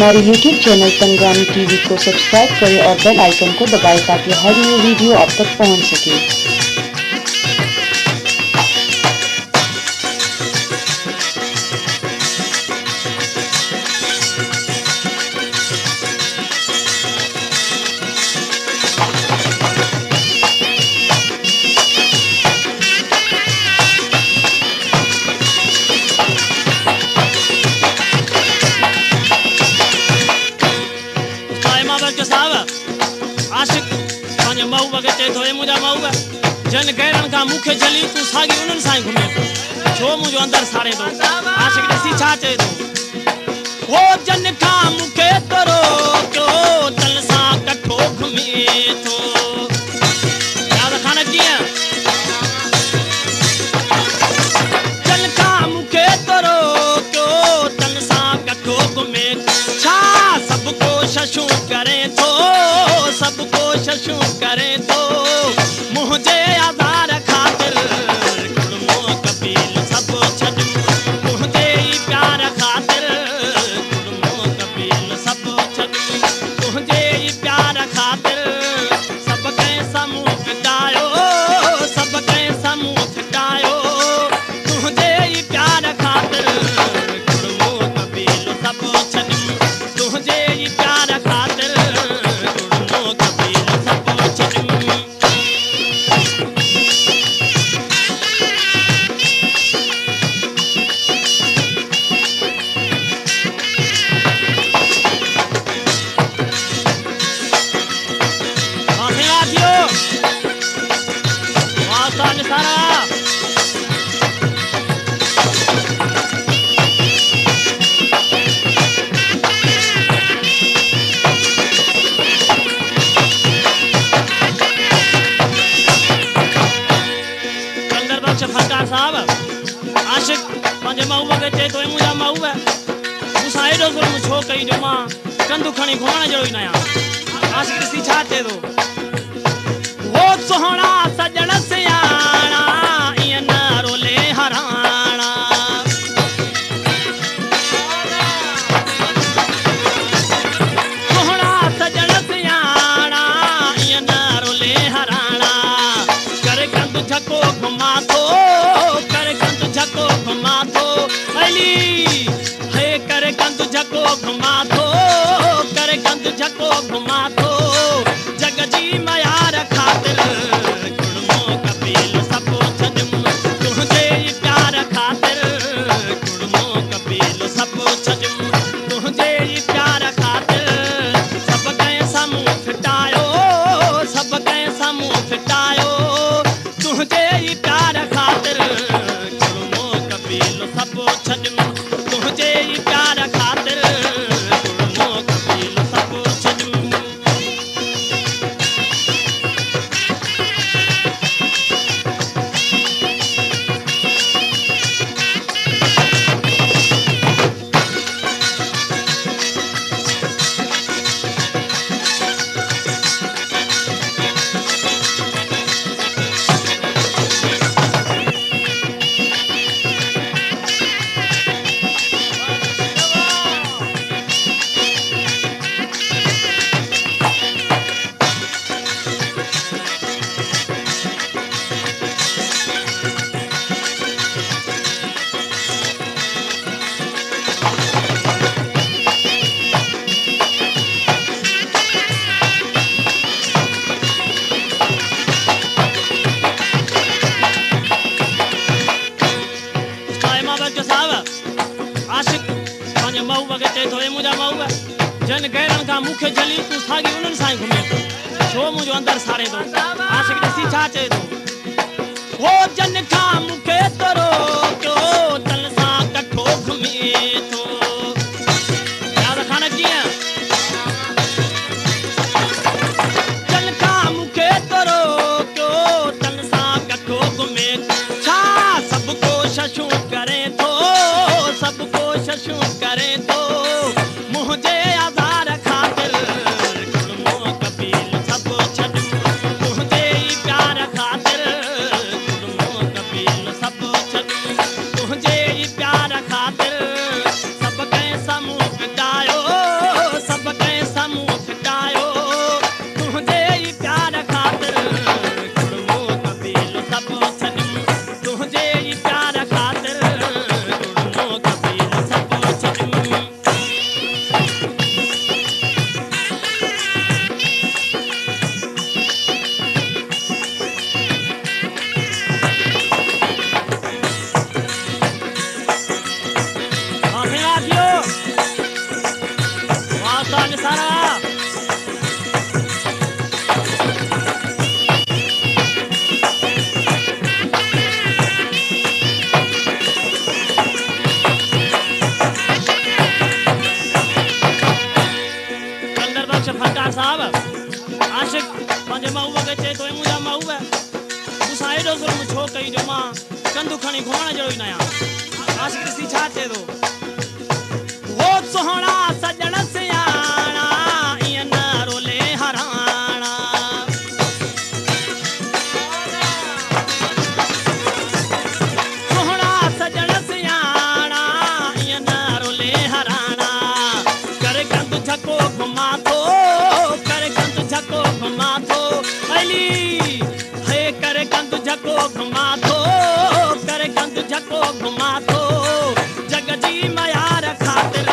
हमारे YouTube channel पंगामी TV को subscribe करें और बेल आइकन को दबाएं ताकि हर न्यू वीडियो आप तक पहुंच सके। आशिक पंहिंजे मऊ वगे चए थो मुंहिंजा मऊ जन गैरनि खां मूंखे जली तूं साॻी उन्हनि सां ई घुमे थो छो मुंहिंजो अंदरि साड़े थो आशिक ॾिसी छा चए थो हो जन खां मूंखे तरो कयो तल सां कठो घुमे थो यादि खान कीअं जन खां मूंखे तरो कयो तल सां कठो घुमे छा सभु कोशिशूं करे थो सब कोशिशूं करे तो मुझे आधार खातिर गुणमो कबील सब छॾ मुझे प्यार खातिर गुणमो कबील सब छॾ मुझे प्यार खातिर सब कंहिं साम्हूं फिटायो सब कंहिं साम्हूं फिटायो मुझे प्यार खातिर गुणमो कबील सब छॾ मुझे प्यार खातिर आशिक पंहिंजे मऊ वगे चए थो मुंहिंजा मऊ मूंसां एॾो ज़ुल्म छो कई जो मां कंधु खणी घुमण जहिड़ो ई न आहियां आशिक ॾिसी छा चए थो हो सुहिणा सजण सियाणा ईअं न रोले हराणा सुहिणा सजण सियाणा ईअं न रोले हराणा करे कंधु झको घुमा थो झको घुमा थो अली हे करे कंधु झको घुमा थो करे कंधु झको घुमा थो जग जी मयार खातिर गुणमो कबील सब छॾ तुंहिंजे प्यार खातिर गुणमो कबील सब छॾ तुंहिंजे प्यार खातिर सब कंहिं साम्हूं फिटायो सब कंहिं साम्हूं फिटायो तुंहिंजे प्यार खातिर सब छॾ तुंहिंजे प्यार खातिर गुणमो कबील सब छॾ आशिक पंहिंजे मऊ वगे चए थो मुंहिंजा मऊ जन गैरनि खां मूंखे जली तूं साॻी उन्हनि सां ई घुमे थो छो मुंहिंजो अंदरि साड़े थो आशिक ॾिसी छा चए थो हो जन खां मूंखे तरो कयो तल सां कठो घुमे थो यादि खान कीअं जन खां मूंखे तरो कयो तल सां कठो घुमे छा सभु कोशिशूं करे थो सब कोशिशूं करे तो मुझे आधार खातिर गुणमो कबील सब छॾ मुझे प्यार खातिर गुणमो कबील सब छॾ तुंहिंजे प्यार खातिर सब कंहिं साम्हूं फिटायो मूंखे चए थो मुंहिंजा माउ मूंसां एॾो ज़ुल्म छो कई जो मां कंधु खणी घुमण जहिड़ो ई न आहियां। आशिक़ ॾिसी छा चए थो, हो सुहिणा सॼण सियाणा ईअं न रोले हराणा। सुहिणा सॼण सियाणा ईअं न रोले हराणा। कर कंधु झको घुमा थो, कर कंधु झको घुमा थो अली हे कर कंधु झको घुमा थो, कर कंधु झको घुमा थो जग जी मयार ख़ातिर